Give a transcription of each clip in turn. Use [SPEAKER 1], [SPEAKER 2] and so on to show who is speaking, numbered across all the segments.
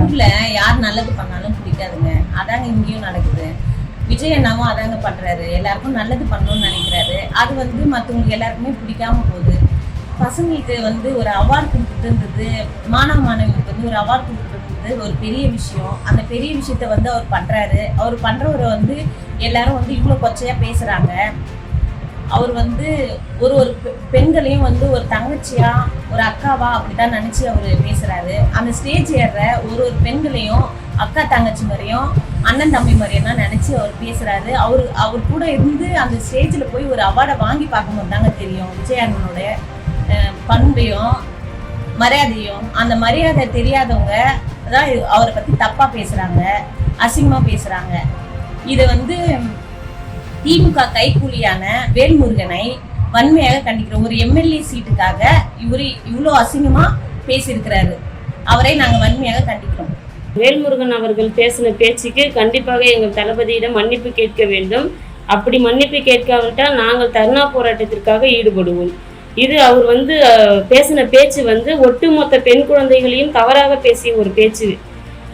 [SPEAKER 1] ஊர்ல யார் நல்லது பண்ணாலும் பிடிக்காதுங்க. அதாங்க இங்கேயும் நடக்குது. விஜய் அண்ணாவும் அதாங்க பண்றாரு. எல்லாருக்கும் நல்லது பண்ணணும்னு நினைக்கிறாரு. அது மற்றவங்களுக்கு எல்லாருக்குமே பிடிக்காம போகுது. பசங்களுக்கு ஒரு அவார்டு கொடுத்துட்டு மாணவ மாணவிகளுக்கு ஒரு அவார்டு கொடுத்துட்டு ஒரு பெரிய விஷயம். அந்த பெரிய விஷயத்த அவர் பண்றாரு. அவர் பண்றவரை எல்லாரும் இவ்வளோ கொச்சையா பேசுறாங்க. அவர் ஒரு ஒரு பெண்களையும் ஒரு தங்கச்சியா ஒரு அக்காவா அப்படித்தான் நினைச்சு அவர் பேசுறாரு. அந்த ஸ்டேஜ் ஏறுற ஒரு ஒரு பெண்களையும் அக்கா தங்கச்சி மாதிரியும் அண்ணன் தம்பி மாதிரியும் தான் நினைச்சு அவர் பேசுறாரு. அவர் கூட இருந்து அந்த ஸ்டேஜில் போய் ஒரு அவார்டை வாங்கி பார்க்கும்போது தாங்க தெரியும் விஜய் அண்ணனுடைய பண்பையும் மரியாதையும். அந்த மரியாதை தெரியாதவங்க தான் அவரை பத்தி தப்பா பேசுறாங்க, அசிங்கமா பேசுறாங்க. இதை திமுக கைக்கூலியான வேல்முருகனை வன்மையாக கண்டிக்கிறோம். ஒரு எம்எல்ஏ சீட்டுக்காக இவரு இவ்வளோ அசிங்கமா பேசியிருக்கிறாரு. அவரை நாங்கள் வன்மையாக கண்டிக்கிறோம்.
[SPEAKER 2] வேல்முருகன் அவர்கள் பேசின பேச்சுக்கு கண்டிப்பாக எங்கள் தளபதியிடம் மன்னிப்பு கேட்க வேண்டும். அப்படி மன்னிப்பு கேட்காவிட்டால் நாங்கள் தர்ணா போராட்டத்திற்காக ஈடுபடுவோம். இது அவர் பேசின பேச்சு ஒட்டுமொத்த பெண் குழந்தைகளையும் தவறாக பேசிய ஒரு பேச்சு.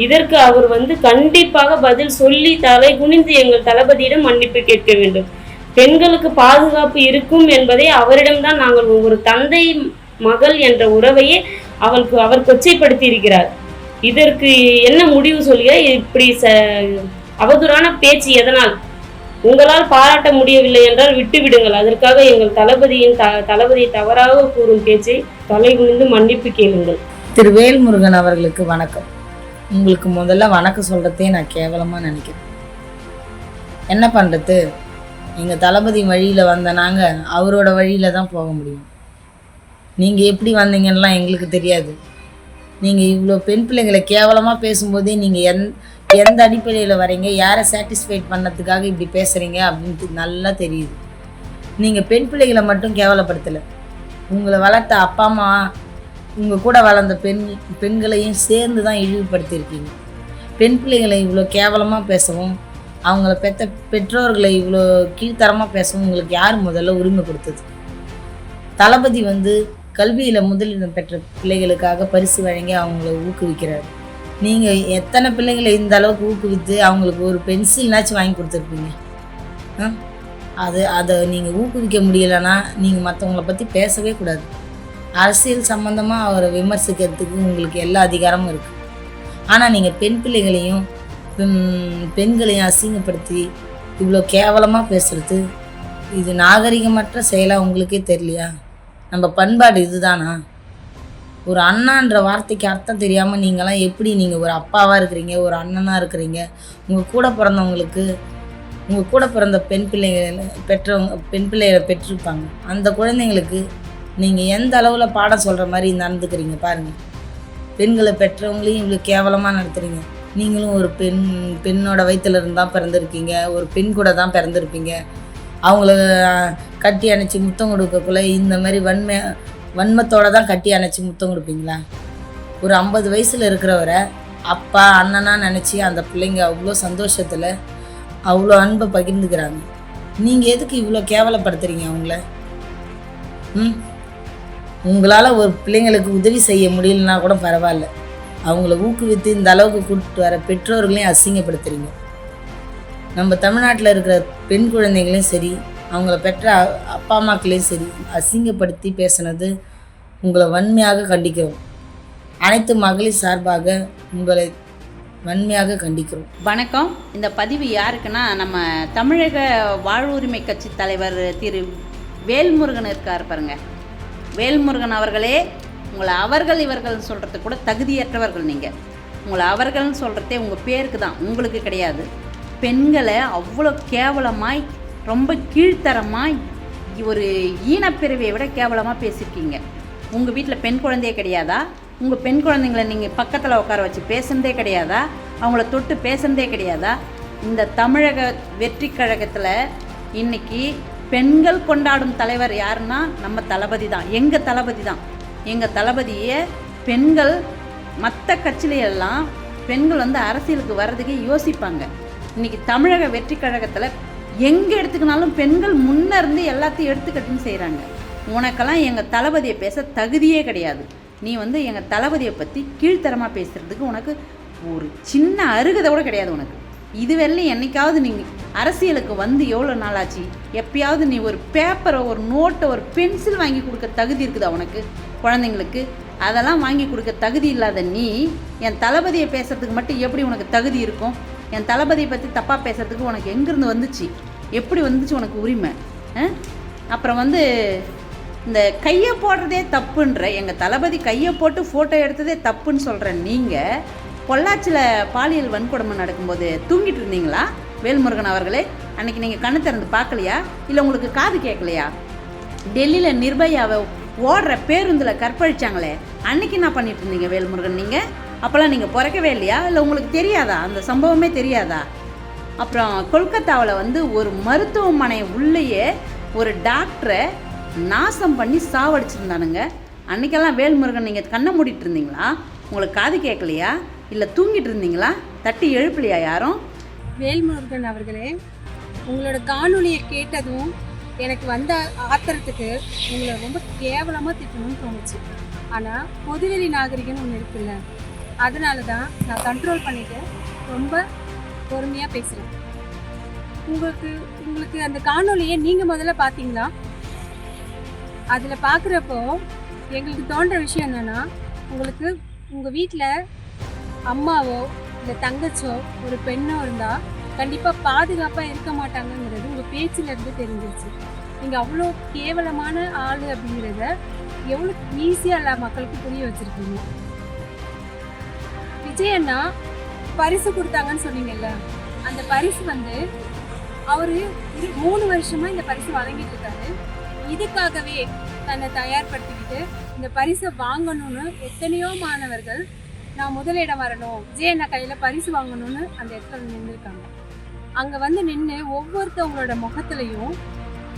[SPEAKER 2] இதற்கு அவர் கண்டிப்பாக பதில் சொல்லி தலை குனிந்து எங்கள் தளபதியிடம் மன்னிப்பு கேட்க வேண்டும். பெண்களுக்கு பாதுகாப்பு இருக்கும் என்பதை அவரிடம்தான் நாங்கள் ஒரு தந்தை மகள் என்ற உறவையே அவர் கொச்சைப்படுத்தி இருக்கிறார். இதற்கு என்ன முடிவு சொல்லுங்க? இப்படி அவதூறான பேச்சு எதனால்? உங்களால் பாராட்ட முடியவில்லை என்றால் விட்டு விடுங்கள். அதற்காக எங்கள் தளபதியை தவறாக கூறும் பேச்சை தலை குனிந்து மன்னிப்பு கேளுங்கள்.
[SPEAKER 3] திரு வேல்முருகன் அவர்களுக்கு வணக்கம். உங்களுக்கு முதல்ல வணக்கம் சொல்கிறதே நான் கேவலமாக நினைக்கிறேன். என்ன பண்ணுறது, எங்கள் தளபதி வழியில் வந்த நாங்கள் அவரோட வழியில் தான் போக முடியும். நீங்கள் எப்படி வந்தீங்கன்னெலாம் எங்களுக்கு தெரியாது. நீங்கள் இவ்வளோ பெண் பிள்ளைகளை கேவலமாக பேசும்போதே நீங்கள் எந்த அடிப்படையில் வரீங்க, யாரை சாட்டிஸ்ஃபைட் பண்ணதுக்காக இப்படி பேசுகிறீங்க அப்படின்ட்டு நல்லா தெரியுது. நீங்கள் பெண் பிள்ளைகளை மட்டும் கேவலப்படுத்தலை, உங்களை வளர்த்த அப்பா அம்மா உங்கள் கூட வளர்ந்த பெண்களையும் சேர்ந்து தான் இழிவுபடுத்தியிருக்கீங்க. பெண் பிள்ளைகளை இவ்வளோ கேவலமாக பேசவும், அவங்கள பெற்றோர்களை இவ்வளோ கீழ்த்தரமாக பேசவும் உங்களுக்கு யார் முதல்ல உரிமை கொடுத்தது? தளபதி கல்வியில் முதலிடம் பெற்ற பிள்ளைகளுக்காக பரிசு வழங்கி அவங்கள ஊக்குவிக்கிறார். நீங்கள் எத்தனை பிள்ளைகளை இந்த அளவுக்கு ஊக்குவித்து அவங்களுக்கு ஒரு பென்சில்னாச்சும் வாங்கி கொடுத்துருப்பீங்க? அதை நீங்கள் ஊக்குவிக்க முடியலைன்னா நீங்கள் மற்றவங்கள பற்றி பேசவே கூடாது. அரசியல் சம்மந்தமாக அவரை விமர்சிக்கிறதுக்கு உங்களுக்கு எல்லா அதிகாரமும் இருக்குது. ஆனால் நீங்கள் பெண் பிள்ளைகளையும் பெண்களையும் அசிங்கப்படுத்தி இவ்வளோ கேவலமாக பேசுகிறது, இது நாகரிகமற்ற செயலாக உங்களுக்கே தெரியலையா? நம்ம பண்பாடு இதுதானா? ஒரு அண்ணான்ற வார்த்தைக்கு அர்த்தம் தெரியாமல் நீங்களாம் எப்படி நீங்கள் ஒரு அப்பாவாக இருக்கிறீங்க, ஒரு அண்ணனாக இருக்கிறீங்க? உங்கள் கூட பிறந்த பெண் பிள்ளைகளை பெற்றிருப்பாங்க. அந்த குழந்தைங்களுக்கு நீங்கள் எந்த அளவில் பாடம் சொல்கிற மாதிரி நடந்துக்கிறீங்க பாருங்கள். பெண்களை பெற்றவங்களையும் இவ்வளோ கேவலமாக நடத்துகிறீங்க. நீங்களும் ஒரு பெண்ணோட வயிற்றுல இருந்தால் பிறந்திருக்கீங்க, ஒரு பெண் கூட தான் பிறந்திருப்பீங்க. அவங்கள கட்டி அணைச்சி முத்தம் கொடுக்கக்குள்ள இந்த மாதிரி வன்மத்தோடு தான் கட்டி அணைச்சி முத்தம் கொடுப்பீங்களா? ஒரு 50 வயசில் இருக்கிறவரை அப்பா அண்ணனாக நினச்சி அந்த பிள்ளைங்க அவ்வளோ சந்தோஷத்தில் அவ்வளோ அன்பை பகிர்ந்துக்கிறாங்க. நீங்கள் எதுக்கு இவ்வளோ கேவலப்படுத்துகிறீங்க அவங்கள? உங்களால் ஒரு பிள்ளைங்களுக்கு உதவி செய்ய முடியலன்னா கூட பரவாயில்ல, அவங்கள ஊக்குவித்து இந்த அளவுக்கு கூப்பிட்டு வர பெற்றோர்களையும் அசிங்கப்படுத்துறீங்க. நம்ம தமிழ்நாட்டில் இருக்கிற பெண் குழந்தைகளையும் சரி, அவங்கள பெற்ற அப்பா அம்மாக்களையும் சரி அசிங்கப்படுத்தி பேசினது உங்களை வன்மையாக கண்டிக்கிறோம். அனைத்து மகளிர் சார்பாக உங்களை வன்மையாக கண்டிக்கிறோம்.
[SPEAKER 4] வணக்கம். இந்த பதிவு யாருக்குன்னா, நம்ம தமிழக வாழ்வுரிமை கட்சி தலைவர் திரு வேல்முருகன் இருக்கார் பாருங்க. வேல்முருகன் அவர்களே, உங்களை அவர்கள் இவர்கள் சொல்கிறது கூட தகுதியற்றவர்கள். நீங்கள் உங்களை அவர்கள்னு சொல்கிறதே உங்கள் பேருக்கு தான், உங்களுக்கு கிடையாது. பெண்களை அவ்வளோ கேவலமாய், ரொம்ப கீழ்த்தரமாய், ஒரு ஈனப்பிறவியை விட கேவலமாக பேசியிருக்கீங்க. உங்கள் வீட்டில் பெண் குழந்தையே கிடையாதா? உங்கள் பெண் குழந்தைங்களை நீங்கள் பக்கத்தில் உட்கார வச்சு பேசுனதே கிடையாதா? அவங்கள தொட்டு பேசுனதே கிடையாதா? இந்த தமிழக வெற்றி கழகத்தில் இன்றைக்கி பெண்கள் கொண்டாடும் தலைவர் யாருன்னா நம்ம தளபதி தான், எங்கள் தளபதி தான். எங்கள் தளபதியை பெண்கள் மற்ற கட்சியிலெல்லாம் பெண்கள் அரசியலுக்கு வர்றதுக்கே யோசிப்பாங்க. இன்றைக்கி தமிழக வெற்றி கழகத்தில் எங்கே எடுத்துக்கினாலும் பெண்கள் முன்னேருந்து எல்லாத்தையும் எடுத்துக்கட்டுன்னு செய்கிறாங்க. உனக்கெல்லாம் எங்கள் தளபதியை பேச தகுதியே கிடையாது. நீ எங்கள் தளபதியை பற்றி கீழ்த்தரமாக பேசுகிறதுக்கு உனக்கு ஒரு சின்ன அருகதை கூட கிடையாது உனக்கு. இதுவரையிலும் என்னைக்காவது நீங்கள் அரசியலுக்கு வந்து எவ்வளோ நாளாச்சு? எப்பயாவது நீ ஒரு பேப்பரை, ஒரு நோட்டை, ஒரு பென்சில் வாங்கி கொடுக்க தகுதி இருக்குதா உனக்கு குழந்தைங்களுக்கு? அதெல்லாம் வாங்கி கொடுக்க தகுதி இல்லாத நீ என் தளபதியை பேசுகிறதுக்கு மட்டும் எப்படி உனக்கு தகுதி இருக்கும்? என் தளபதியை பற்றி தப்பாக பேசுகிறதுக்கு உனக்கு எங்கேருந்து வந்துச்சு? எப்படி வந்துச்சு உனக்கு உரிமை? அப்புறம் வந்து இந்த கையை போடுறதே தப்புன்ற, எங்கள் தளபதி கையை போட்டு ஃபோட்டோ எடுத்ததே தப்புன்னு சொல்கிற நீங்கள் பொள்ளாச்சியில் பாலியல் வன்கொடுமை நடக்கும்போது தூங்கிட்டு இருந்தீங்களா வேல்முருகன் அவர்களே? அன்றைக்கி நீங்கள் கண்ணு திறந்து பார்க்கலையா? இல்லை உங்களுக்கு காது கேட்கலையா? டெல்லியில் நிர்பயாவை ஓடுற பேருந்தில் கற்பழிச்சாங்களே, அன்றைக்கி என்ன பண்ணிட்டு இருந்தீங்க வேல்முருகன்? நீங்கள் அப்போல்லாம் நீங்கள் பிறக்கவே இல்லையா? இல்லை உங்களுக்கு தெரியாதா? அந்த சம்பவமே தெரியாதா? அப்புறம் கொல்கத்தாவில் வந்து ஒரு மருத்துவமனை உள்ளேயே ஒரு டாக்டரை நாசம் பண்ணி சாவடிச்சிருந்தானுங்க. அன்றைக்கெல்லாம் வேல்முருகன் நீங்கள் கண்ணை மூடிட்டு இருந்தீங்களா? உங்களுக்கு காது கேட்கலையா? இல்லை தூங்கிட்டு இருந்தீங்களா? தட்டி எழுப்பலையா யாரும்?
[SPEAKER 5] வேல்முருகன் அவர்களே, உங்களோட காணொலியை கேட்டதும் எனக்கு வந்த ஆத்திரத்துக்கு உங்களை ரொம்ப கேவலமாக திட்டணும்னு தோணுச்சு. ஆனால் பொதுவெளி நாகரிகன்னு ஒன்று இருக்குல்ல, அதனால தான் நான் கண்ட்ரோல் பண்ணிவிட்டு ரொம்ப பொறுமையாக பேசுகிறேன். உங்களுக்கு அந்த காணொலியை நீங்கள் முதல்ல பார்த்தீங்களா? அதில் பார்க்குறப்போ எங்களுக்கு தோன்ற விஷயம் என்னென்னா, உங்களுக்கு உங்கள் வீட்டில் அம்மாவோ இல்லை தங்கச்சோ ஒரு பெண்ணோ இருந்தால் கண்டிப்பாக பாதுகாப்பாக இருக்க மாட்டாங்கங்கிறது உங்கள் பேச்சிலேருந்து தெரிஞ்சிருச்சு. நீங்கள் அவ்வளோ கேவலமான ஆள் அப்படிங்கிறத எவ்வளோ ஈஸியாக எல்லா மக்களுக்கு புரிய வச்சுருக்கீங்க. விஜய் அண்ணா பரிசு கொடுத்தாங்கன்னு சொன்னீங்கல்ல, அந்த பரிசு வந்து அவர் 3 வருஷமாக இந்த பரிசு வழங்கிட்டு இருக்காரு. இதுக்காகவே தன்னை தயார்படுத்திக்கிட்டு இந்த பரிசை வாங்கணும்னு எத்தனையோ மாணவர்கள் நான் முதலிடம் வரணும், விஜய் அண்ணா கையில் பரிசு வாங்கணும்னு அந்த இடத்துல நின்றுருக்காங்க. அங்கே வந்து நின்று ஒவ்வொருத்தவங்களோட முகத்துலையும்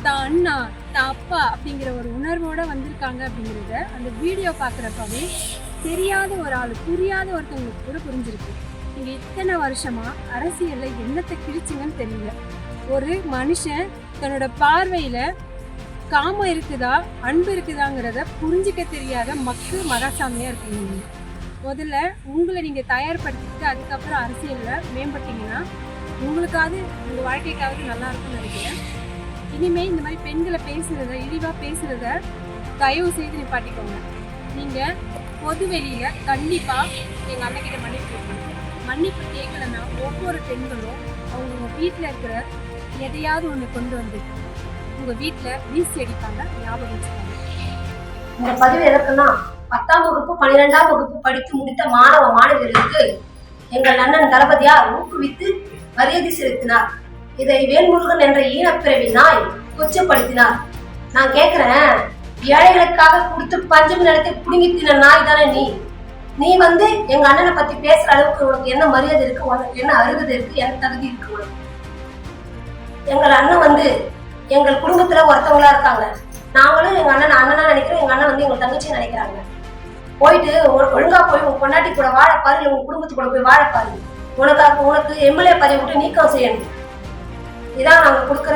[SPEAKER 5] தான் அண்ணா, தான் அப்பா அப்படிங்கிற ஒரு உணர்வோடு வந்திருக்காங்க அப்படிங்கிறத அந்த வீடியோ பார்க்குறப்பவே தெரியாத ஒரு ஆள், புரியாத ஒருத்தவங்களுக்கு கூட புரிஞ்சிருக்கு. நீங்கள் இத்தனை வருஷமாக அரசியலில் என்னத்தை கிழிச்சிங்கன்னு தெரியல. ஒரு மனுஷன் தன்னோட பார்வையில் காமம் இருக்குதா அன்பு இருக்குதாங்கிறத புரிஞ்சிக்க தெரியாத மகாசாமியாக இருக்கீங்க. முதல்ல உங்களை நீங்கள் தயார்படுத்திக்கிட்டு அதுக்கப்புறம் அரசியலில் மேம்பட்டீங்கன்னா உங்களுக்காவது உங்கள் வாழ்க்கைக்காவது நல்லா இருக்கும்னு நினைக்கிறேன். இனிமேல் இந்த மாதிரி பெண்களை பேசுகிறத, இழிவாக பேசுகிறத தயவு செய்து நிப்பாட்டிக்கோங்க. நீங்கள் பொது வெளியில் கண்டிப்பாக எங்கள் அண்ணக்கிட்ட மன்னிப்பு கேட்கணும். மன்னிப்பு கேட்கலன்னா ஒவ்வொரு பெண்களும் அவங்க வீட்டில் இருக்கிற எதையாவது ஒன்று கொண்டு வந்து உங்கள் வீட்டில் வீசி அடிப்பாங்க. ஞாபகம் வச்சுக்கோங்க.
[SPEAKER 6] இந்த பதிவு எதற்குன்னா, 10ஆம் வகுப்பு 12ஆம் வகுப்பு படித்து முடித்த மாணவ மாணவியர்களுக்கு எங்கள் அண்ணன் தளபதியார் ஊக்குவித்து மரியாதை செலுத்தினார். இதை வேல்முருகன் என்ற ஈனப்பிறவி நாய் கொச்சப்படுத்தினார். நான் கேட்கிறேன், ஏழைகளுக்காக கொடுத்து பஞ்சமி நிலத்தை புடுங்கி தின நாய் தானே நீ? நீ வந்து எங்க அண்ணனை பத்தி பேசுற அளவுக்கு உனக்கு என்ன மரியாதை இருக்கு? உனக்கு என்ன அருகதை இருக்கு? என்ன தகுதி இருக்கு உனக்கு? எங்கள் அண்ணன் வந்து எங்கள் குடும்பத்துல ஒருத்தவங்களா இருக்காங்க. நாங்களும் எங்க அண்ணனா நினைக்கிறோம், எங்க அண்ணன் வந்து எங்க தங்கச்சியை நினைக்கிறாங்க. போயிட்டு ஒழுங்கா போய் உங்க பொண்டாட்டி கூட வாழப்பாரு, இல்லை உங்க குடும்பத்து கூட போய் வாழப்பாரு. உனக்கு எம்எல்ஏ பதவி விட்டு நீக்கம் செய்யணும். இதான் நாங்க கொடுக்குற